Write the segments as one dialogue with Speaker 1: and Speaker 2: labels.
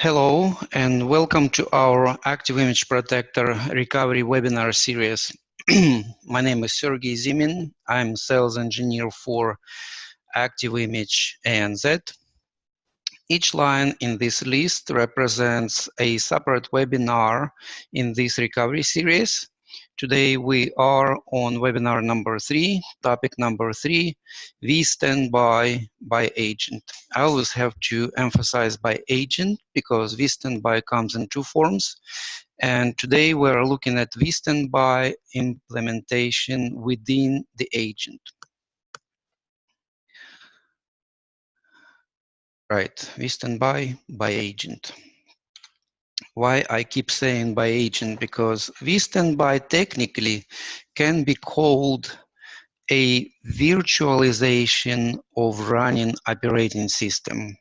Speaker 1: Hello and welcome to our ActiveImage Protector recovery webinar series. My name is Sergey Zimin. I'm sales engineer for ActiveImage ANZ. Each line in this list represents a separate webinar in this recovery series. Today we are on webinar number 3, topic number 3, vStandby by agent. I always have to emphasize by agent because vStandby comes in two forms. And today we're looking at vStandby implementation within the agent. Right, vStandby by agent. Why I keep saying by agent? Because vStandby technically can be called a virtualization of running operating system.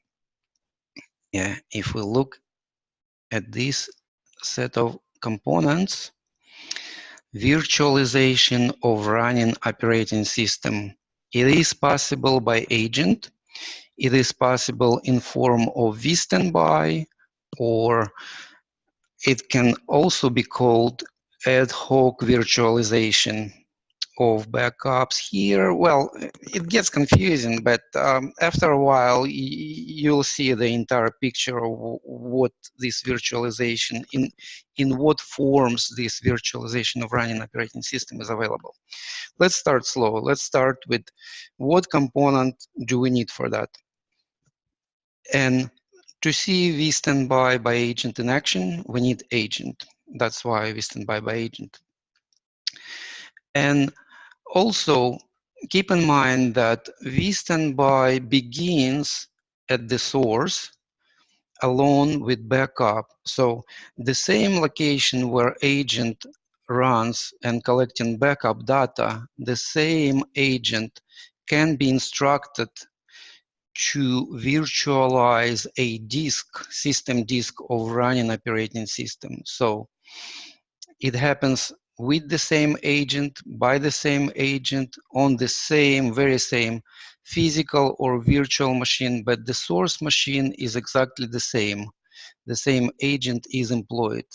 Speaker 1: Yeah, if we look at this set of components, virtualization of running operating system. It is possible by agent. It is possible in form of vStandby, or it can also be called ad hoc virtualization of backups here. Well, it gets confusing, but after a while, you'll see the entire picture of what this virtualization, in what forms this virtualization of running operating system is available. Let's start slow. Let's start with what component do we need for that? And to see vStandby by agent in action, we need agent. That's why vStandby by agent. And also, keep in mind that vStandby begins at the source along with backup. So the same location where agent runs and collecting backup data, the same agent can be instructed to virtualize a disk, system disk of running operating system. So it happens with the same agent, by the same agent, on the same, very same physical or virtual machine, but the source machine is exactly the same. The same agent is employed,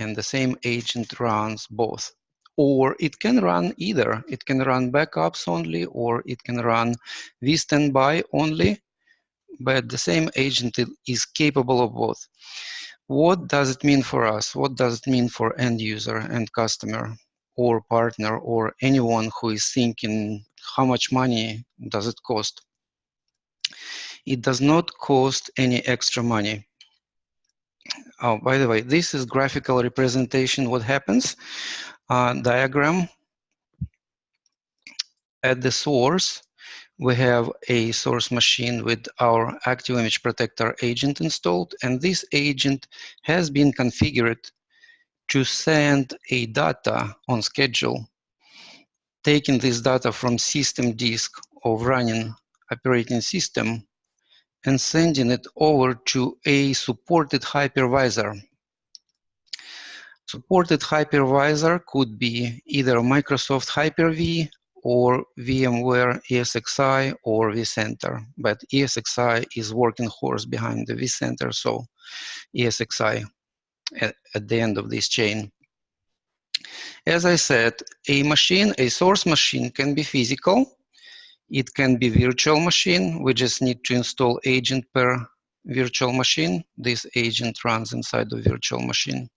Speaker 1: and the same agent runs both. Or it can run either. It can run backups only, or it can run vStandby only, but the same agent is capable of both. What does it mean for us? What does it mean for end user and customer or partner or anyone who is thinking how much money does it cost? It does not cost any extra money. Oh, by the way, this is graphical representation what happens. Diagram. At the source, we have a source machine with our ActiveImage Protector agent installed, and this agent has been configured to send a data on schedule, taking this data from system disk of running operating system and sending it over to a supported hypervisor. Supported hypervisor could be either Microsoft Hyper-V or VMware ESXi or vCenter, but ESXi is working horse behind the vCenter, so ESXi at the end of this chain. As I said, a machine, a source machine can be physical, it can be virtual machine. We just need to install agent per virtual machine. This agent runs inside the virtual machine.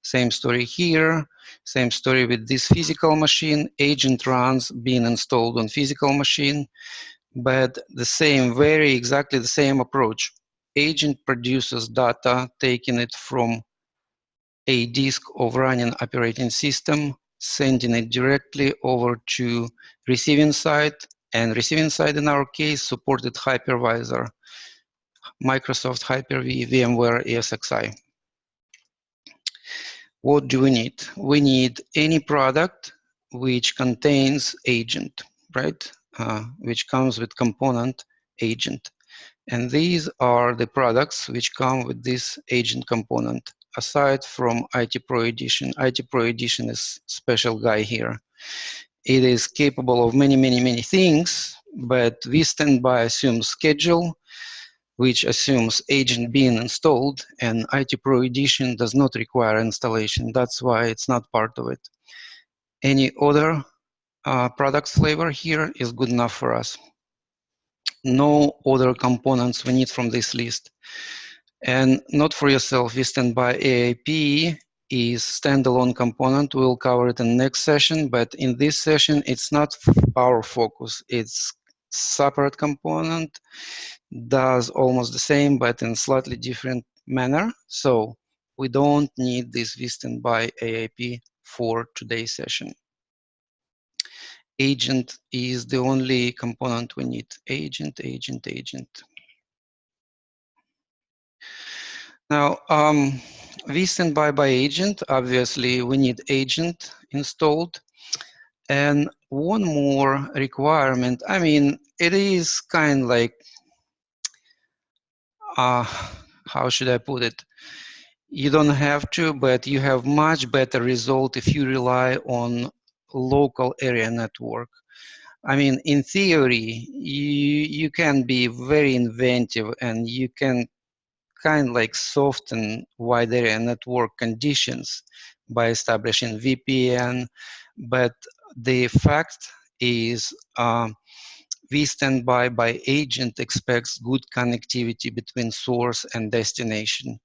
Speaker 1: Same story here, same story with this physical machine. Agent runs being installed on physical machine, but the same, very exactly the same approach. Agent produces data, taking it from a disk of running operating system, sending it directly over to receiving side, and receiving side in our case supported hypervisor, Microsoft Hyper-V, VMware ESXi. What do we need? We need any product which contains agent, right? Which comes with component agent. And these are the products which come with this agent component. Aside from IT Pro Edition, IT Pro Edition is special guy here. It is capable of many things, but vStandby assumes schedule, which assumes agent being installed, and IT Pro Edition does not require installation. That's why it's not part of it. Any other product flavor here is good enough for us. No other components we need from this list. And not for yourself, vStandby AIP is standalone component. We'll cover it in the next session, but in this session, it's not our focus. It's separate component, does almost the same, but in slightly different manner. So we don't need this vStandby AIP for today's session. Agent is the only component we need. Agent, agent, agent. Now, vStandby by agent, obviously we need agent installed. And one more requirement, I mean, it is kind of like, how should I put it? You don't have to, but you have much better result if you rely on local area network. I mean, in theory, you can be very inventive and you can kind of like soften wide area network conditions by establishing VPN, but the fact is vStandby by agent expects good connectivity between source and destination.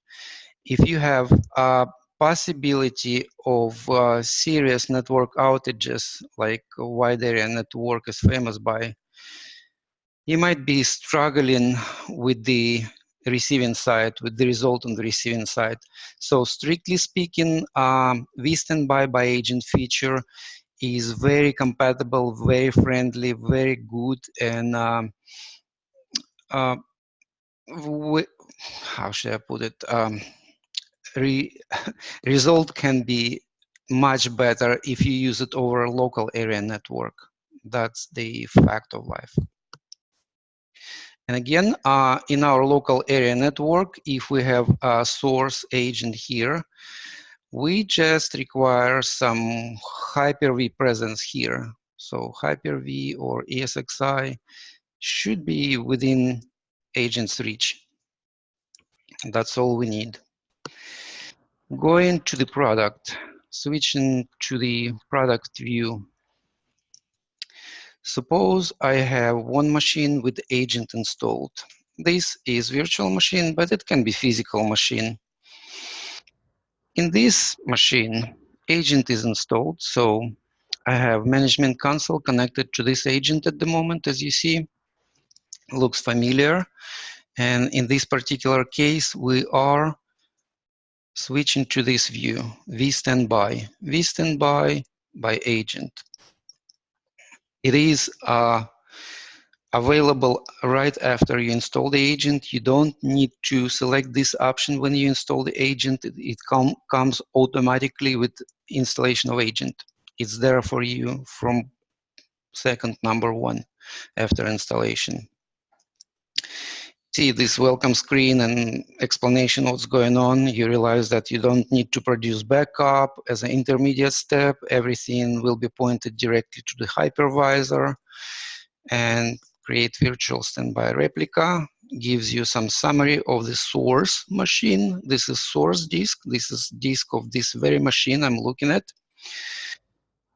Speaker 1: If you have a possibility of serious network outages, like a wide area network is famous by, you might be struggling with the receiving side, with the result on the receiving side. So strictly speaking, vStandby by agent feature is very compatible, very friendly, very good, and uh, how should I put it? Result can be much better if you use it over a local area network. That's the fact of life. And again, in our local area network, if we have a source agent here, we just require some Hyper-V presence here. So Hyper-V or ESXi should be within agent's reach. That's all we need. Going to the product, switching to the product view. Suppose I have one machine with agent installed. This is virtual machine, but it can be physical machine. In this machine, agent is installed, so I have management console connected to this agent at the moment, as you see. Looks familiar. And in this particular case, we are switching to this view, vStandby. vStandby by agent. It is available right after you install the agent. You don't need to select this option when you install the agent. It comes automatically with installation of agent. It's there for you from second number one after installation. See this welcome screen and explanation what's going on. You realize that you don't need to produce backup as an intermediate step. Everything will be pointed directly to the hypervisor. And create virtual standby replica gives you some summary of the source machine. This is source disk. This is disk of this very machine I'm looking at.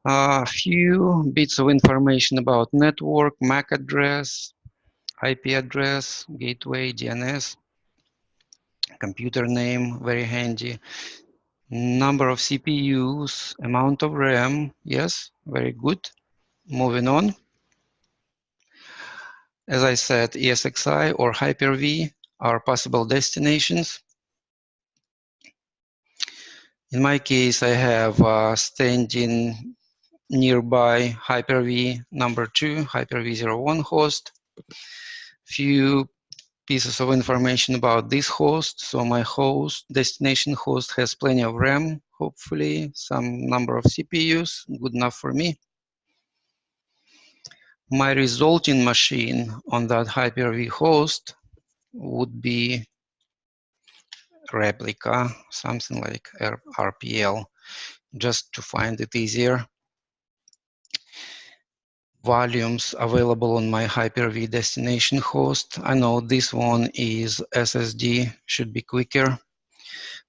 Speaker 1: A few bits of information about network, MAC address, IP address, gateway, DNS, computer name, very handy. Number of CPUs, amount of RAM, yes, very good. Moving on. As I said, ESXi or Hyper-V are possible destinations. In my case, I have standing nearby Hyper-V number 2, Hyper-V 01 host. Few pieces of information about this host. So my host, destination host, has plenty of RAM, hopefully, some number of CPUs, good enough for me. My resulting machine on that Hyper-V host would be Replica, something like RPL, just to find it easier. volumes available on my Hyper-V destination host. I know this one is SSD, should be quicker.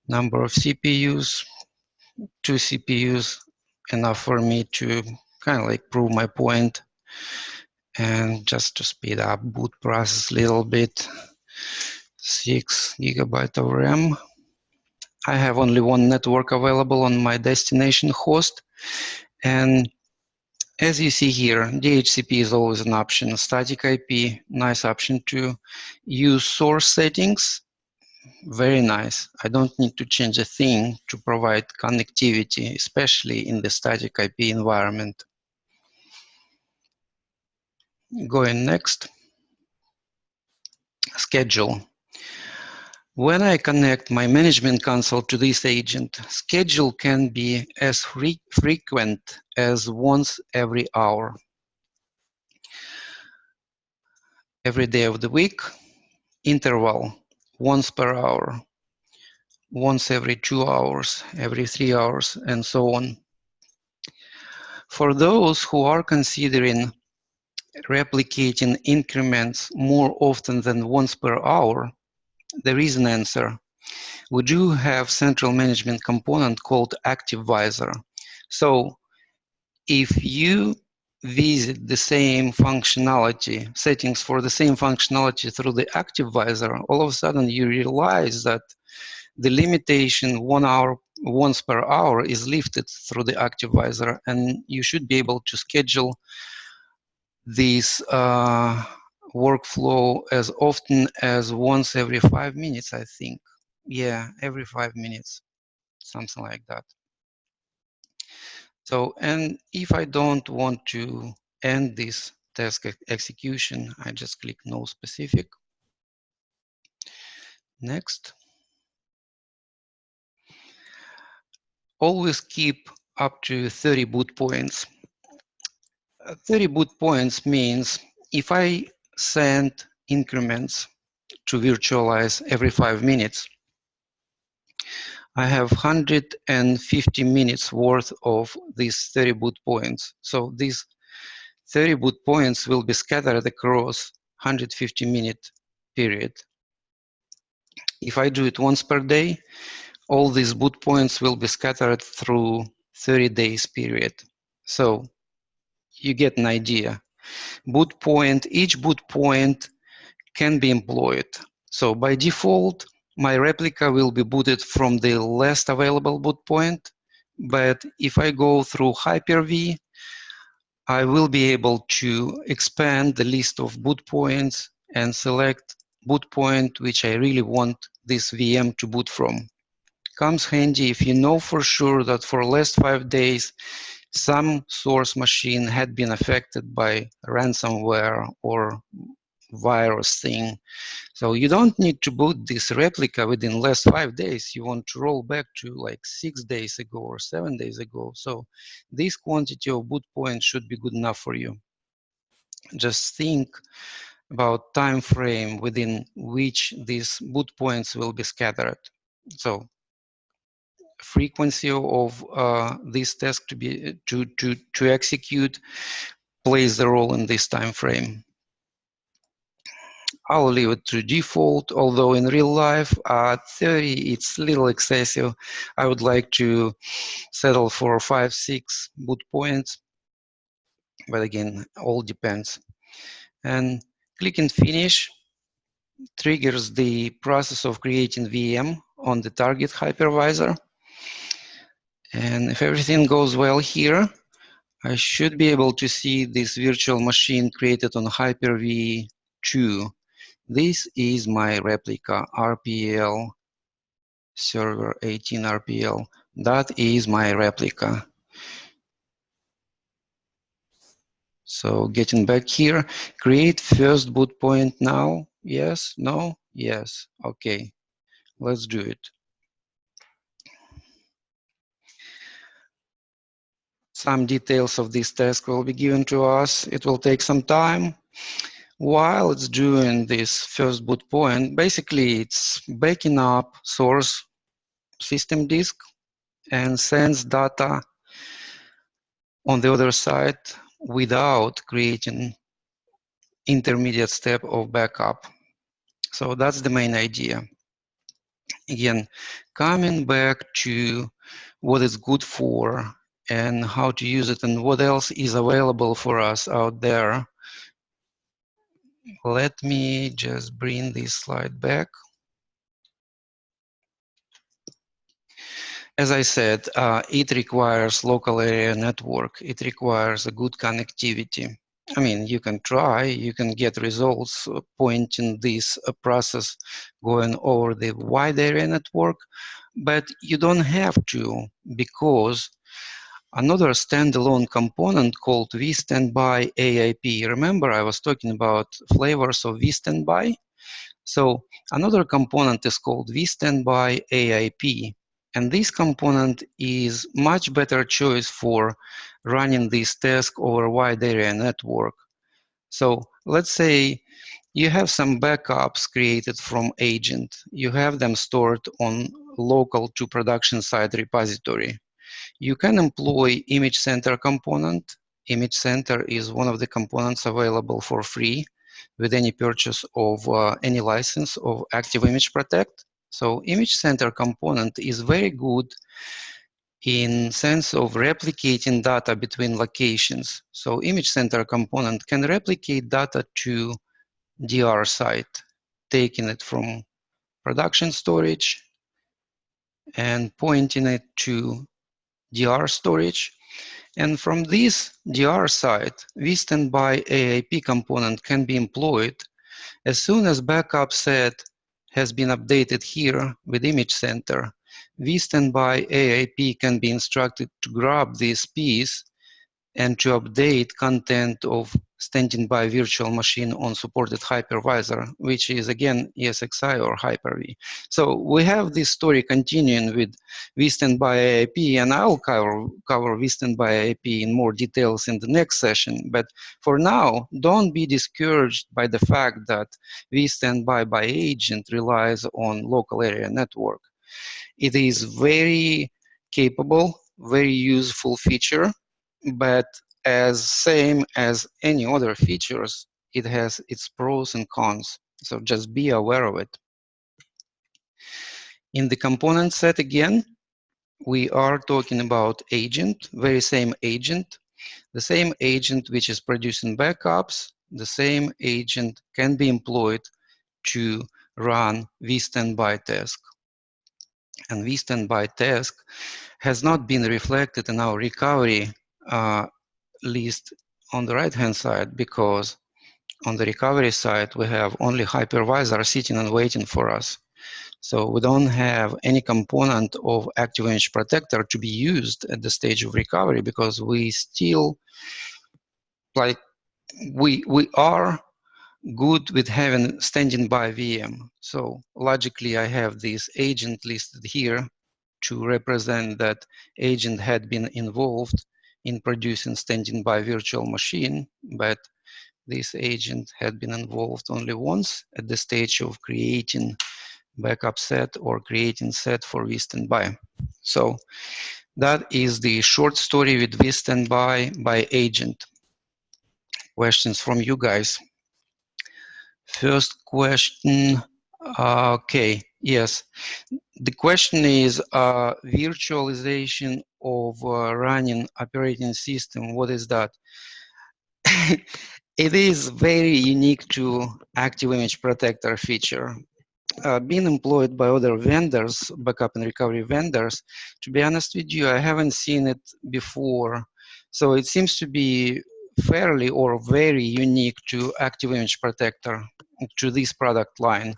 Speaker 1: Number of CPUs, 2 CPUs, enough for me to kind of like prove my point. And just to speed up boot process a little bit, 6 GB of RAM. I have only one network available on my destination host. And as you see here, DHCP is always an option. Static IP, nice option too. Use source settings, very nice. I don't need to change a thing to provide connectivity, especially in the static IP environment. Going next, schedule. When I connect my management console to this agent, schedule can be as frequent as once every hour. Every day of the week, interval, once per hour, once every 2 hours, every 3 hours, and so on. For those who are considering replicating increments more often than once per hour, there is an answer. We do have central management component called ActiveVisor. So if you visit the same functionality, settings for the same functionality through the ActiveVisor, all of a sudden you realize that the limitation 1 hour once per hour is lifted through the ActiveVisor, and you should be able to schedule this workflow as often as once every 5 minutes, I think. Yeah, every 5 minutes, something like that. So, and if I don't want to end this task execution, I just click no specific. Next. Always keep up to 30 boot points. 30 boot points means if I send increments to virtualize every 5 minutes, I have 150 minutes worth of these 30 boot points. So these 30 boot points will be scattered across 150-minute period. If I do it once per day, all these boot points will be scattered through 30 days period. So you get an idea. Each boot point can be employed. So by default, my replica will be booted from the last available boot point. But if I go through Hyper-V, I will be able to expand the list of boot points and select boot point which I really want this VM to boot from. Comes handy if you know for sure that for the last 5 days some source machine had been affected by ransomware or virus thing. So you don't need to boot this replica within last 5 days. You want to roll back to like 6 days ago or 7 days ago. So this quantity of boot points should be good enough for you. Just think about time frame within which these boot points will be scattered. So frequency of this task to execute plays the role in this time frame. I'll leave it to default, although in real life, 30, it's a little excessive. I would like to settle for 5, 6 boot points, but again, all depends. And clicking finish triggers the process of creating VM on the target hypervisor. And if everything goes well here, I should be able to see this virtual machine created on Hyper-V 2. This is my replica RPL server 18 RPL. That is my replica. So getting back here, create first boot point now. Yes, no, yes. Okay, let's do it. Some details of this task will be given to us. It will take some time. While it's doing this first boot point, basically it's backing up source system disk and sends data on the other side without creating intermediate step of backup. So that's the main idea. Again, coming back to what it's good for and how to use it and what else is available for us out there. Let me just bring this slide back. As I said, it requires local area network. It requires a good connectivity. I mean, you can try, you can get results pointing this process going over the wide area network, but you don't have to, because another standalone component called vStandby AIP. Remember, I was talking about flavors of vStandby? So another component is called vStandby AIP. And this component is much better choice for running this task over wide area network. So let's say you have some backups created from agent. You have them stored on local to production side repository. You can employ image center component. Image center is one of the components available for free with any purchase of any license of ActiveImage Protect. So image center component is very good in sense of replicating data between locations. So image center component can replicate data to DR site, taking it from production storage and pointing it to DR storage. And from this DR site, vStandby AIP component can be employed as soon as backup set has been updated here with image center. vStandby AIP can be instructed to grab this piece and to update content of standing by virtual machine on supported hypervisor, which is again ESXi or Hyper-V. So we have this story continuing with vStandby AIP, and I'll cover vStandby AIP in more details in the next session. But for now, don't be discouraged by the fact that vStandby by agent relies on local area network. It is very capable, very useful feature, but as same as any other features, it has its pros and cons. So just be aware of it. In the component set again, we are talking about agent, very same agent. The same agent which is producing backups, the same agent can be employed to run vStandby task. And vStandby task has not been reflected in our recovery list on the right-hand side, because on the recovery side, we have only hypervisor sitting and waiting for us. So we don't have any component of ActiveImage Protector to be used at the stage of recovery, because we still, like, we are good with having standing by VM. So logically, I have this agent listed here to represent that agent had been involved in producing standing by virtual machine, but this agent had been involved only once at the stage of creating backup set or creating set for vStandby. So that is the short story with vStandby by agent. Questions from you guys? First question, okay, yes. The question is virtualization of running operating system. What is that? It is very unique to ActiveImage Protector feature. Being employed by other vendors, backup and recovery vendors, to be honest with you, I haven't seen it before. So it seems to be fairly or very unique to ActiveImage Protector, to this product line.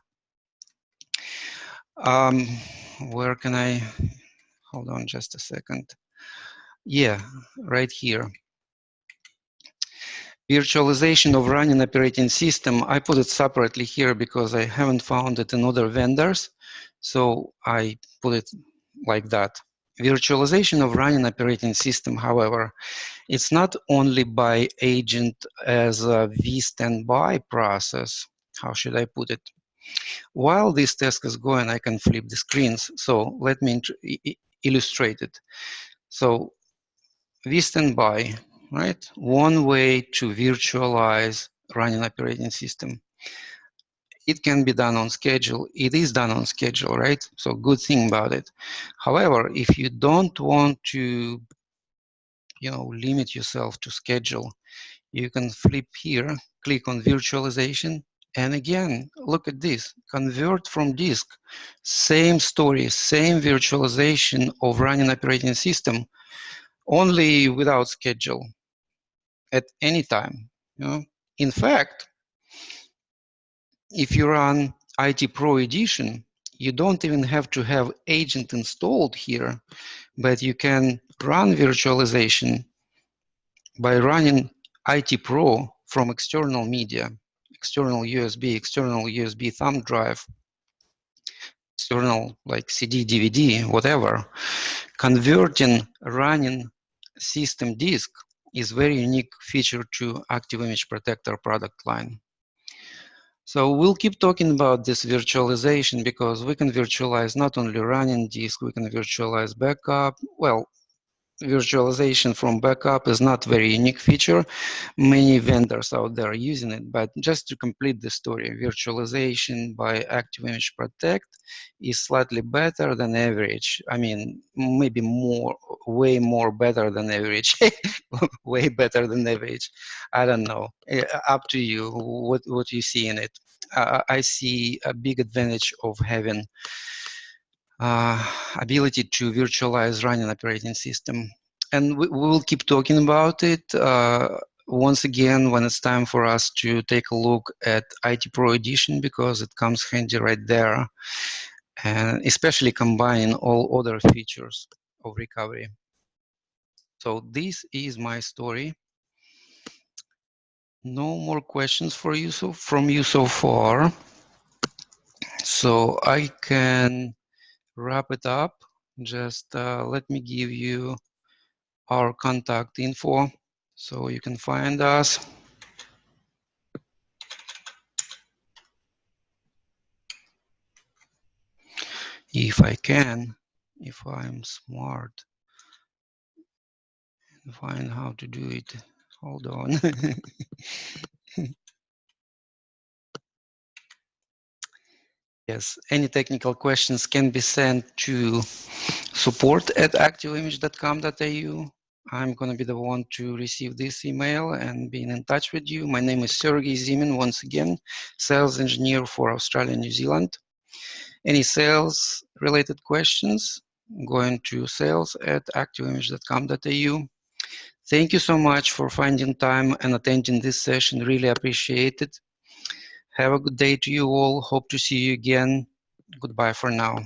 Speaker 1: Where can I, hold on just a second. Yeah, right here. Virtualization of running operating system, I put it separately here because I haven't found it in other vendors. So I put it like that. Virtualization of running operating system, however, it's not only by agent as a vStandby process. How should I put it? While this task is going, I can flip the screens. So let me illustrate it. So vStandby, right? One way to virtualize running operating system. It can be done on schedule. It is done on schedule, right? So good thing about it. However, if you don't want to, limit yourself to schedule, you can flip here, click on virtualization, and again, look at this, convert from disk. Same story, same virtualization of running operating system, only without schedule at any time. In fact, if you run IT Pro Edition, you don't even have to have agent installed here, but you can run virtualization by running IT Pro from external media, external USB thumb drive, external like CD, DVD, whatever. Converting running system disk is very unique feature to ActiveImage Protector product line. So we'll keep talking about this virtualization because we can virtualize not only running disk, we can virtualize backup. Well, virtualization from backup is not very unique feature. Many vendors out there are using it, but just to complete the story, virtualization by ActiveImage Protect is slightly better than average. I mean, maybe way more better than average, way better than average. I don't know. Up to you. What you see in it? I see a big advantage of having ability to virtualize running operating system. And we will keep talking about it once again when it's time for us to take a look at IT Pro Edition because it comes handy right there, and especially combining all other features of recovery. So this is my story. No more questions for you from you so far. So I can wrap it up. Just let me give you our contact info so you can find us. If I can, if I'm smart and find how to do it. Hold on. Yes, any technical questions can be sent to support@activeimage.com.au. I'm going to be the one to receive this email and being in touch with you. My name is Sergey Zimin, once again, sales engineer for Australia and New Zealand. Any sales related questions, going to sales@activeimage.com.au. Thank you so much for finding time and attending this session. Really appreciate it. Have a good day to you all. Hope to see you again. Goodbye for now.